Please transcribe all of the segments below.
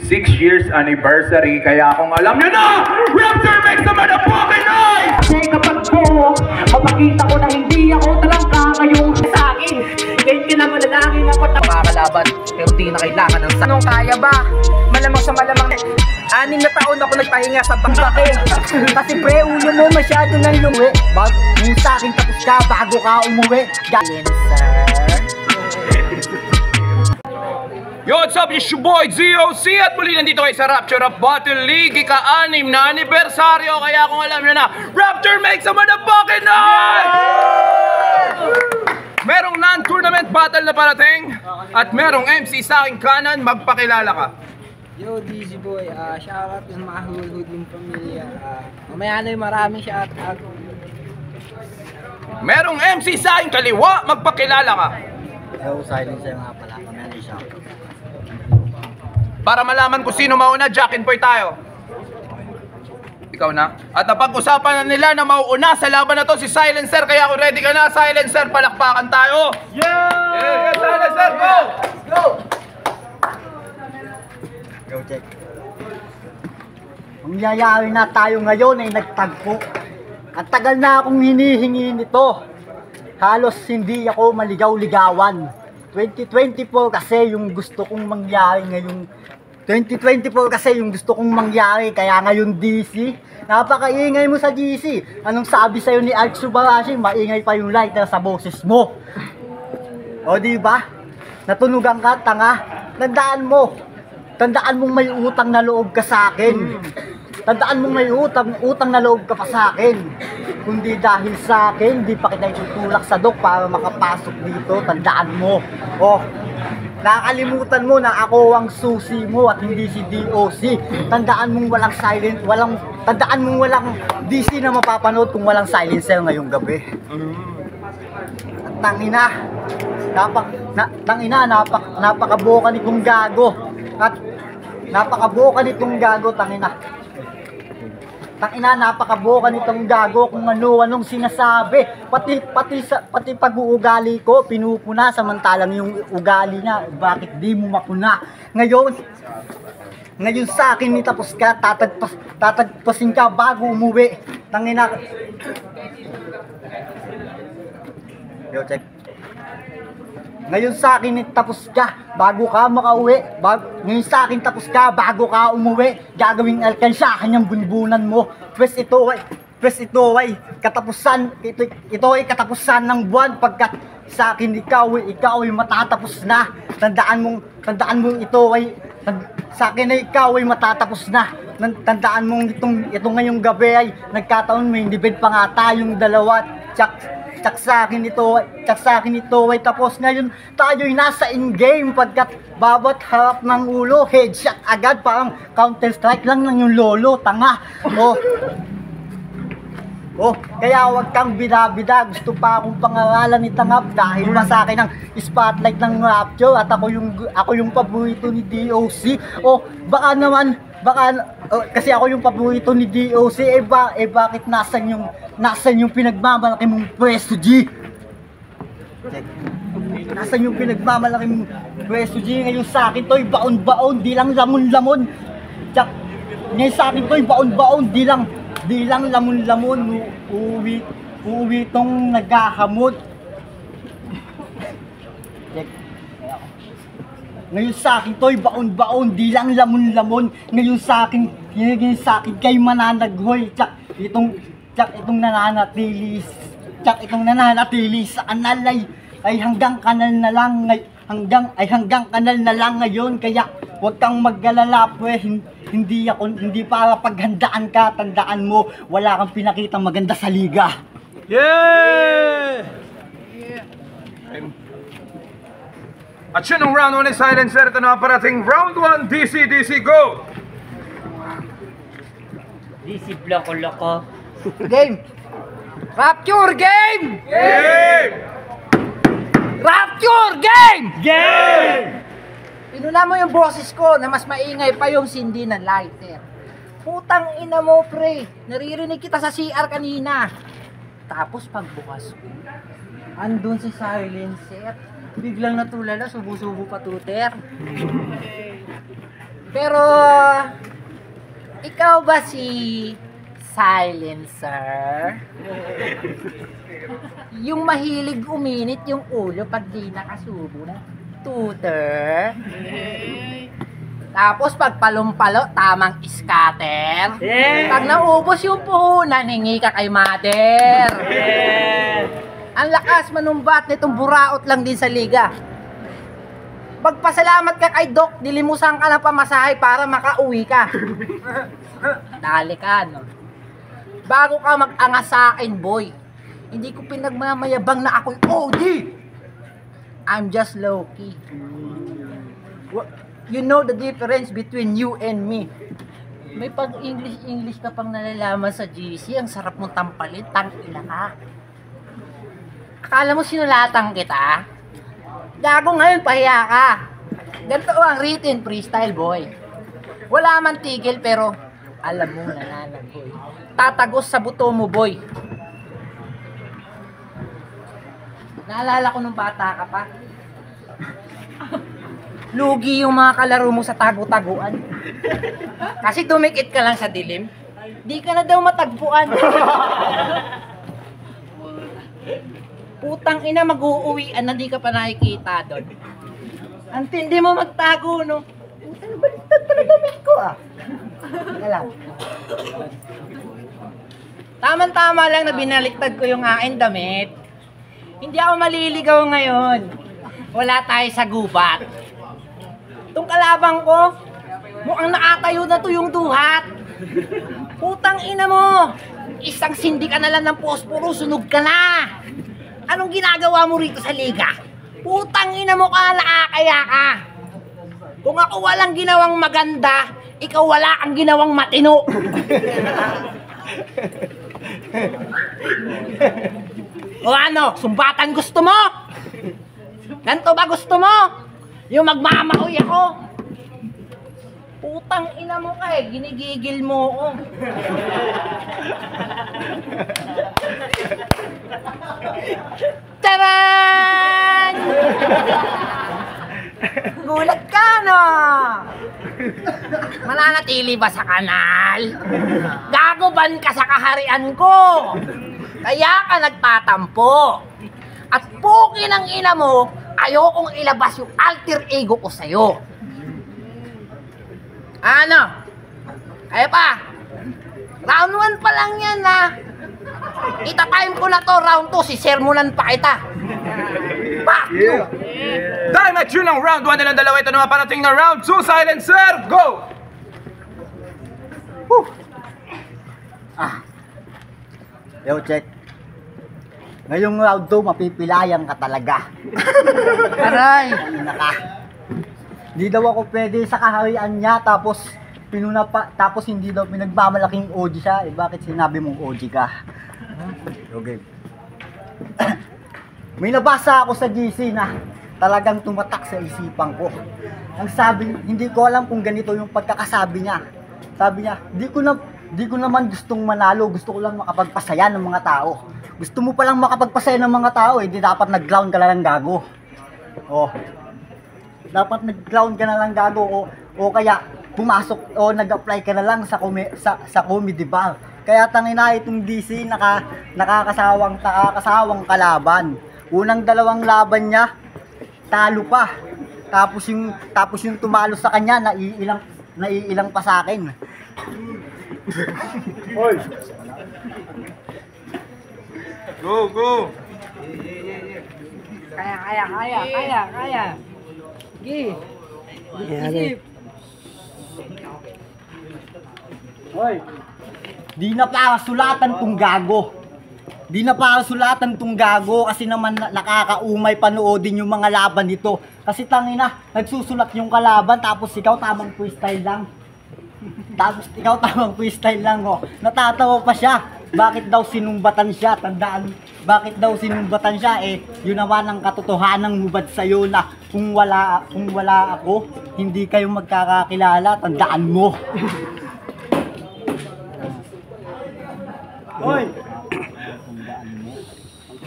6 years anniversary, kaya kung alam nyo na, Raptor makes naman a fucking noise! Kasi kapag po, mapakita ko na hindi ako talangka ngayong sa akin. Ngayon ka na manalangin ako na makakalaban, pero di na kailangan ng sa... Anong kaya ba? Malamang sa malamang 6 na taon ako nagpahinga sa bangkake. Kasi pre, ulo mo masyado nang lumi. Yung sa akin tapos ka bago ka umuwi. Ganyan sir. Yo, what's up? It's your boy, ZOC, at muli nandito kayo sa Rapture of Battle League, ika-6 na anibersaryo, kaya kung alam nyo na, Raptor makes a motherfucking noise! Merong non-tournament battle na parating, at merong MC sa aking kanan, magpakilala ka. Yo, Dizzy Boy, shoutout sa mga hulhud yung pamilya. Mamaya na yung maraming shoutout. Merong MC sa aking kaliwa, magpakilala ka. Yo, Silencer nga pala, mamaya na yung shoutout. Para malaman kung sino mauna, Jack and Boy tayo. Ikaw na. At napag-usapan na nila na mauuna sa laban na to si Silencer, kaya kung ready ka na, Silencer, palakpakan tayo. Yeah! Silencer, go! Go! Go, check. Mangyayari na tayo ngayon ay nagtagpo. At tagal na akong hinihingi nito. Halos hindi ako maligaw-ligawan. 2024 kasi yung gusto kong mangyari ngayong 2024 kasi yung gusto kong mangyari, kaya ngayon DC, napakaingay mo sa DC. Anong sabi sa'yo ni Art Subarashi? Maingay pa yung lighter sa boses mo. O diba? Natunugan ka, tanga. Tandaan mong may utang na loob ka sa akin. Tandaan mong may utang na loob ka pa sa akin. Kundi dahil sa akin, di pa kita itutulak sa dok para makapasok dito. Tandaan mo. Nakakalimutan mo na ako ang susi mo at hindi si DOC. Tandaan mong walang DC na mapapanood kung walang silencer ngayong gabi. At napakaboka nitong gago. At napakaboka nitong gago, tangina, napakaboka nitong gago kung ano-anong sinasabi. Pati pag-uugali ko, pinupuna, samantalang yung ugali niya, bakit di mo mapuna? Ngayon sa akin tapos ka, tatagpasin ka bago umuwi. Tangina. Yo, check. Ngayon sa akin tapos ka bago ka makauwi. Ngayon sa akin tapos ka bago ka umuwi. Gagawing alkansya kanyang bunbunan mo. Pwes ito ay katapusan. Ito ay katapusan ng buwan, pagkat sa akin ikaw ay matatapos na. Tandaan mong ito ay sa akin ay ikaw ay matatapos na. Tandaan mong itong ngayong gabi ay nagkataon may debate pa nga tayong dalawa. Tsak sa akin ito ay tapos. Ngayon tayo'y nasa in-game, pagkat bawat harap ng ulo headshot agad, parang counter strike lang ng yung lolo, tanga. Kaya wag kang bida-bida. Gusto pa akong pangaralan ni Tangap dahil ba sa akin ang spotlight ng Rapture at ako yung paborito ni DOC. Kasi ako yung paborito ni DOC, bakit nasan yung pinagmamalaki mong pwesto, G? Nasan yung pinagmamalaki mong pwesto, G? Ngayon sa akin to'y baon-baon, di lang lamon-lamon. Ngayon sa akin to'y baon-baon, di lang lamon-lamon. Uuwi tong naghahamot. Ngayon sa akin to'y baon-baon, di lang lamon-lamon. Ngayon sa akin kay mananaghoy. Itong nananatili sa anal ay hanggang kanal na lang ngayon. Kaya huwag kang mag-alala, hindi para paghandaan ka. Tandaan mo, wala kang pinakitang maganda sa liga. Yeah! At yun ang round 1 ni Silencer. Ito na parating round 1, DC, go! DC loko-loko. Game! Rapture game! Rapture game! Inuna mo yung boses ko na mas maingay pa yung sindi ng lighter. Putang ina mo, pre. Naririnig kita sa CR kanina. Tapos pagbukas ko, andun si Silencer. Biglang natulala, subo-subo pa tuter. Pero, ikaw ba si Silencer? Yung mahilig uminit yung ulo pag di nakasubo na tutor? Tapos pag palumpalo, tamang scatter? Pag naubos yung puhunan, hingi ka kay mother? Ang lakas manumbat nitong buraot lang din sa liga. Magpasalamat ka kay Doc, dilimusan ka ng pamasahe para makauwi ka. Dali ka, no? Bago ka mag-angas sa akin, boy, hindi ko pinagmamayabang na ako'y OG. I'm just low-key. You know the difference between you and me. May pag-English ka pang nalalaman sa GC, ang sarap mong tampalin, tang-ina ka. Akala mo sinulatan kita? Gago ngayon, pahiya ka. Ganito ang written freestyle, boy. Wala man tigil, pero alam mo nananag, boy. Tatagos sa buto mo, boy. Naalala ko nung bata ka pa. Lugi yung mga kalaro mo sa tago-taguan. Kasi dumikit ka lang sa dilim, di ka na daw matagpuan. Putang ina, mag-uuwian na di ka pa nakikita doon. Ang tindi mo magtago, no? Putang, baliktad pala damit ko, ah. Teka lang. Tama-tama lang na binaliktad ko yung aking damit. Hindi ako maliligaw ngayon. Wala tayo sa gubat. Itong kalabang ko, mukhang nakatayo na to yung duhat. Putang ina mo, isang sindi ka na lang ng posporo, sunog ka na. Anong ginagawa mo rito sa liga? Putang ina mo ka, nakakaya ka. Kung ako walang ginawang maganda, ikaw wala kang ginawang matino. O ano, sumbatan gusto mo? Ganto ba gusto mo? Yung magmamahoy ako? Putang ina mo ka eh, ginigigil mo ako. Taran! Gulat ka, no? Mananatili ba sa kanal? Gagoban ka sa kaharian ko. Kaya ka nagtatampo. At puki ng ina mo, ayokong ilabas yung alter ego ko sa'yo. Ano? Kaya pa? Round 1 pa lang yan, ha? Ita-time ko na to, round 2, sisermonan pa kita. Fuck you! Dahil match yun ang round 1 nilang dalawa, ito naman parating na round 2, Silencer, go! Whew. Yo, check. Ngayong round 2, mapipilayan ka talaga. Aray! Naka. Di daw ako pwede sa kaharian niya, tapos tapos hindi daw pinagmamalaking OG siya. Eh, bakit sinabi mong OG ka? Okay. May nabasa ako sa GC na talagang tumatak sa isipan ko. Ang sabi, hindi ko alam kung ganito yung pagkakasabi niya. Sabi niya, di ko naman gustong manalo, gusto ko lang makapagpasaya ng mga tao. Gusto mo palang makapagpasaya ng mga tao, hindi dapat nag-clown ka na lang gago. Oh. Dapat nag-clown ka na lang gago o kaya pumasok o nag-apply ka na lang sa comedy bar. Kaya tangina itong DC nakakasawang kalaban. Unang dalawang laban niya, talo pa. Tapos yung tumalo sa kanya, naiilang pa sa akin. Hoy! Go, go! Kaya. Sige. Sige. Hoy, di na para sulatan tong gago. Di na para sulatan tong gago kasi naman nakakaumay panoodin yung mga laban nito. Kasi tangina, nagsusulat yung kalaban tapos ikaw tamang freestyle lang. Oh. Natatawa pa siya. Bakit daw sinumbatan siya? Tandaan, bakit daw sinumbatan siya? Eh, yun naman ang katotohanang hubad sa'yo na kung wala ako, hindi kayo magkakakilala. Tandaan mo. Hoy! Tandaan mo.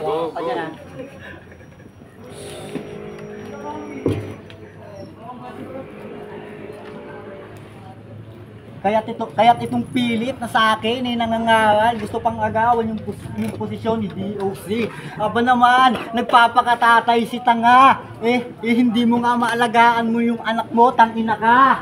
Ang pa dyan, ha? Kaya't itong pilit na sa akin nangangaral, gusto pang agawan yung posisyon ni DOC. Aba naman, nagpapakatatay si tanga. Hindi mo nga maalagaan mo yung anak mo, tangina ka.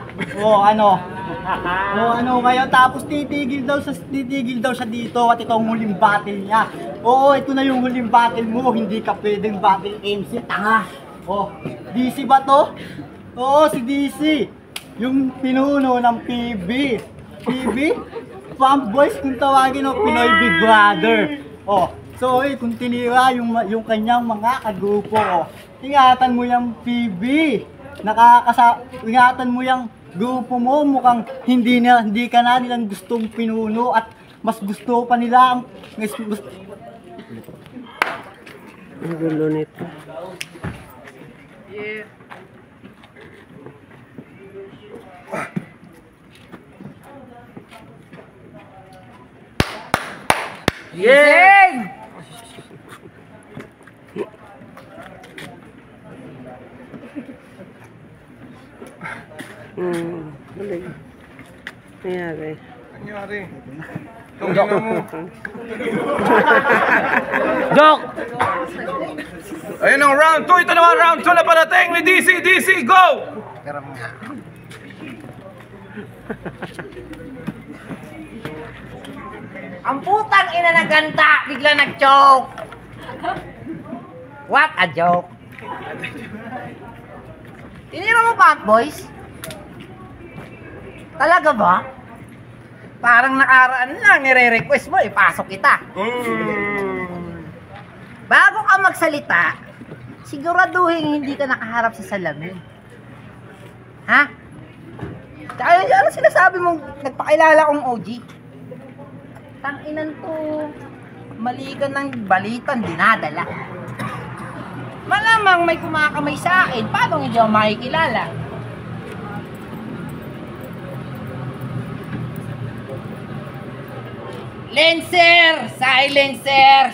Ano ngayon, tapos titigil daw siya dito at ito ang huling battle niya. Ito na yung huling battle mo, hindi ka pwedeng battle MC, tanga. DC ba to? Oo, si DC. Yung pinuno ng PB. Pump Boys kung tawagin o Pinoy Big Brother. Kung tinira yung kanyang mga kagrupo. Ingatan mo yung PB. Ingatan mo yung grupo mo, mukhang hindi ka na nilang gustong pinuno at mas gusto pa nila ang gulo nito. Yeah. Yeah! Galing. Nangyari. Joke! Ayun ang round 2. Ito naman round 2 na parating ni DC. DC, go! Ang putang ina ng ganda, bigla nag-joke. What a joke. Tinira mo Pump Boys? Talaga ba? Parang nakaraan lang, nire-request mo, ipasok kita. Bago ka magsalita, siguraduhin hindi ka nakaharap sa salamin. Ha? Kaya ano sinasabi mong nagpakilala kong OG? Tanginan to, mali ka ng balitan, dinadala. Malamang may kumakamay sa akin, paano hindi ako makikilala?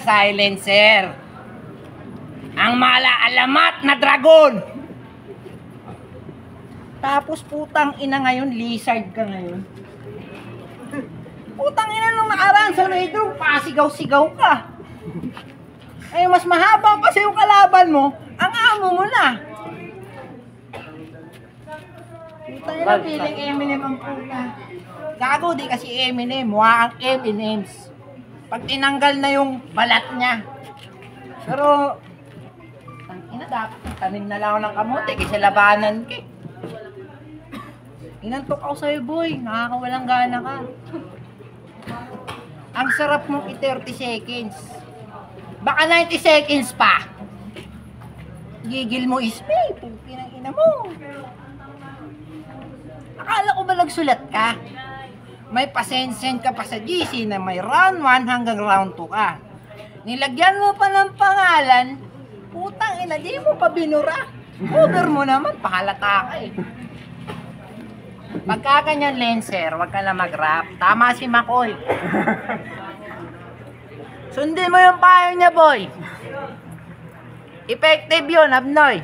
Silencer! Ang malaalamat na dragon! Tapos putang ina ngayon, lizard ka ngayon. Putang ina nung nakaraan sa radio, pasigaw-sigaw ka. Ay, mas mahaba pa yung kalaban mo, ang amo mo na. Putang ina, feeling Eminem ang puta. Gago, di kasi Eminem, mukha ang M&M's. Pag tinanggal na yung balat niya. Pero, ina, dapat tanim na lang ako ng kamote kasi labanan ka. Inantok ako sa'yo, boy. Nakakawalang gana ka. Ang sarap mong i-30 seconds. Baka 90 seconds pa. Gigil mo is me. Pupinang ina mo. Akala ko ba nagsulat ka? May pasensend ka pa sa GC na may round 1 hanggang round 2 ka. Nilagyan mo pa ng pangalan. Putang ina, di mo pa binura. Cover mo naman, pahalata ka eh. Pagka ganyan, Lenser, wag ka na mag-rap. Tama si Makoy. Sundin mo yung payo niya, boy. Effective yun, Abnoy.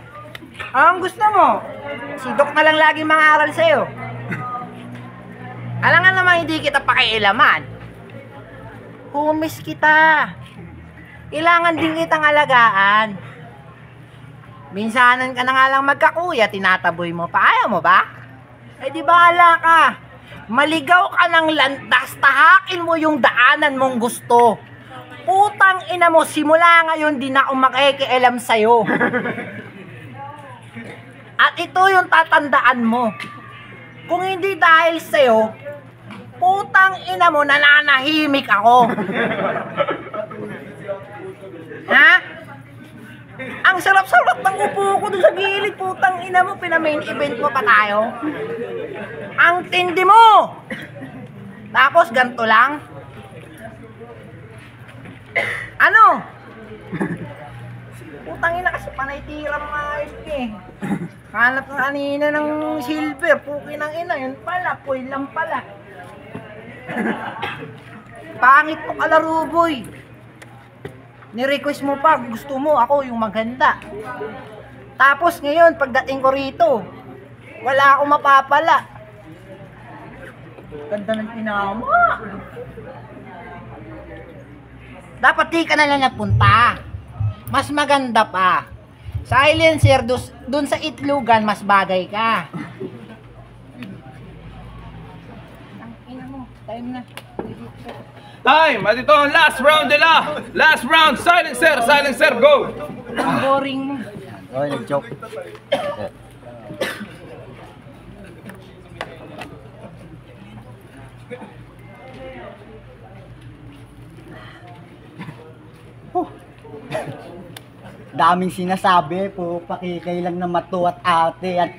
Ang gusto mo, si Doc na lang lagi mangaral sa'yo. Alam nga naman hindi kita pakialaman. Humis kita. Kailangan din kitang alagaan. Minsanan ka na nga lang magkakuya, tinataboy mo pa. Ayaw mo ba? Di ba ala ka? Maligaw ka ng landas, tahakin mo yung daanan mong gusto. Putang ina mo, simula ngayon di na ako makikialam sa'yo. At ito yung tatandaan mo. Kung hindi dahil sa'yo, putang ina mo, nananahimik ako. Ha? Ang sarap-sarap ng upo ko doon sa gilid, putang ina mo, pinamain event mo pa tayo. Ang tindi mo! Tapos ganito lang. Ano? Putang ina kasi panay tira mga ayos eh. Hanap na kanina ng silver, pukin ng ina, yun pala, poy lang pala. Pangit mo kalaro, boy. Ni-request mo pa, gusto mo ako yung maganda. Tapos ngayon, pagdating ko rito, wala akong mapapala. Ganda ng pinama. Dapat di ka na lang nagpunta. Mas maganda pa. Silencer, dun sa itlogan, mas bagay ka. Ang ina mo, time na. Time! At ito ang last round nila! Last round! Silencer! Silencer, go! Ang boring mo. Oh, nag-joke. Daming sinasabi, po pakikailang na mato at ate at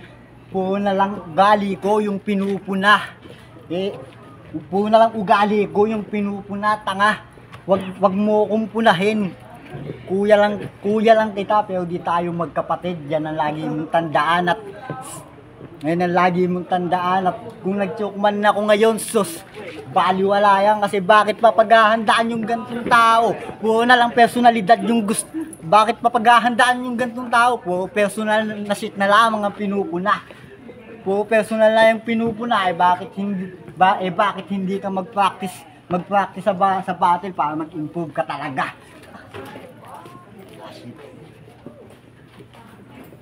po na lang ugali ko yung pinupuna. Po na lang ugali ko yung pinupuna, tanga. Wag mo akong punahin. Kuya lang kita, pero di tayo magkapatid. Yan ang lagi mong tandaan at ngayon ang lagi mong tandaan at kung nag-choke man ako ngayon, sus, baliwala yan kasi bakit papaghahandaan yung gantong tao? Puro na lang personalidad yung gusto. Bakit papaghahandaan yung gantong tao? Puro personal na shit na lamang ang pinupuna. Puro personal na yung pinupuna, bakit hindi ka mag-practice sa battle para mag-improve ka talaga?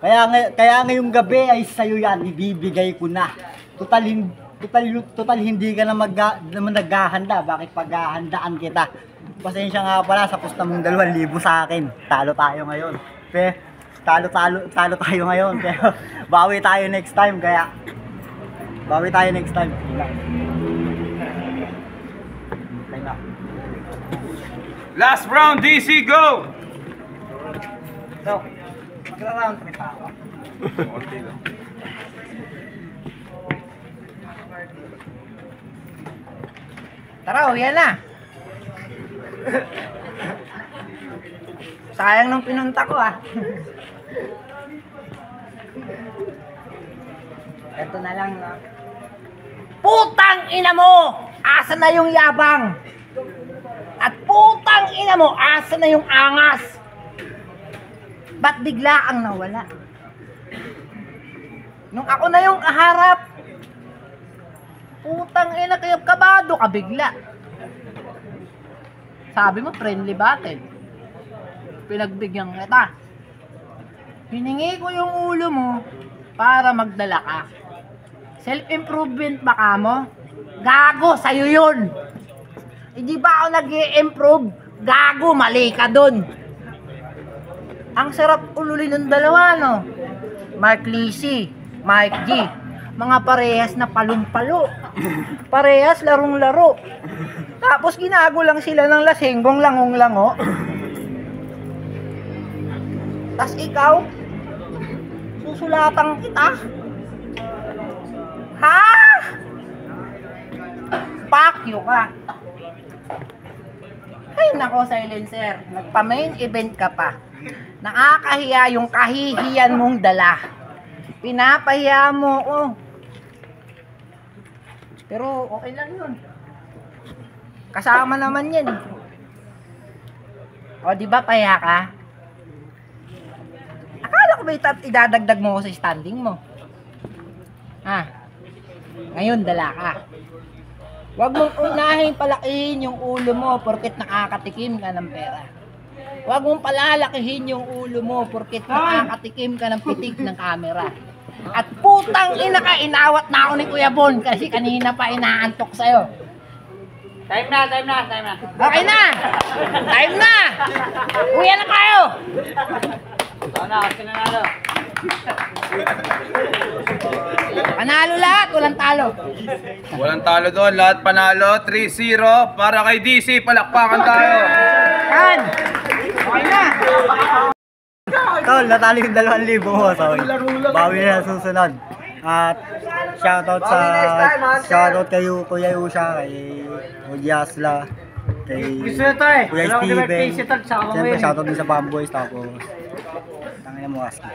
Kaya ngayong gabi ay sa'yo yan, ibibigay ko na. Total hindi ka na naghahanda. Bakit paghahandaan kita? Pasensya nga pala sa pusta mong 2,000 sa akin. Talo tayo ngayon. Talo tayo ngayon. Pero bawi tayo next time. Last round, DC, go! So, magra-round 3 pa ako. Tara, uwian na. Sayang nung pinunta ko ah. Ito na lang no. Putang ina mo! Asa na yung yabang? At putang ina mo, asa na yung angas? Ba't bigla ang nawala? Nung ako na yung kaharap, putang ina kayo, kabado ka bigla. Sabi mo, friendly battle. Pinagbigyan kita. Hiningi ko yung ulo mo para magdala ka. Self-improvement ba ka mo? Gago, sa'yo yun. Hindi ba ako nag-i-improve? Gago, mali ka dun. Ang sarap ululi ng dalawa, no? Mark Lisi, Mike G. Mga parehas na palumpalo. Parehas larong-laro. Tapos ginago lang sila ng lasenggong langong-lango. Tas ikaw, susulatan kita. Ha? Fuck you ka. Ay nako, silencer. Nagpa-main event ka pa. Nakakahiya yung kahihiyan mong dala. Pinapahiya mo ko. Pero okay lang yun. Kasama naman yan. O di ba pahiya ka? Akala ko ba idadagdag mo ko sa standing mo? Ngayon dala ka. Huwag mong unahin palakihin yung ulo mo porket nakakatikim ka ng pera. Huwag mong palalakihin yung ulo mo porket nakakatikim ka ng pitik ng camera. At putang ina ka, inawat na ako ni Kuya Bon kasi kanina pa inaantok sa'yo. Time na. Okay na! Time na! Uya na kayo! Panalo lahat, walang talo. Walang talo doon, lahat panalo. 3-0 para kay DC, palakpakan tayo. Yan! Okay na! Tol, natalo yung 2,000 mo. Sorry. Bawi na susunod. At shoutout kay Kuya Usha, kay Udyasla, kay Kuya Steven. Siyempre shoutout din sa Bamboys. Tapos tangina mo, Aski.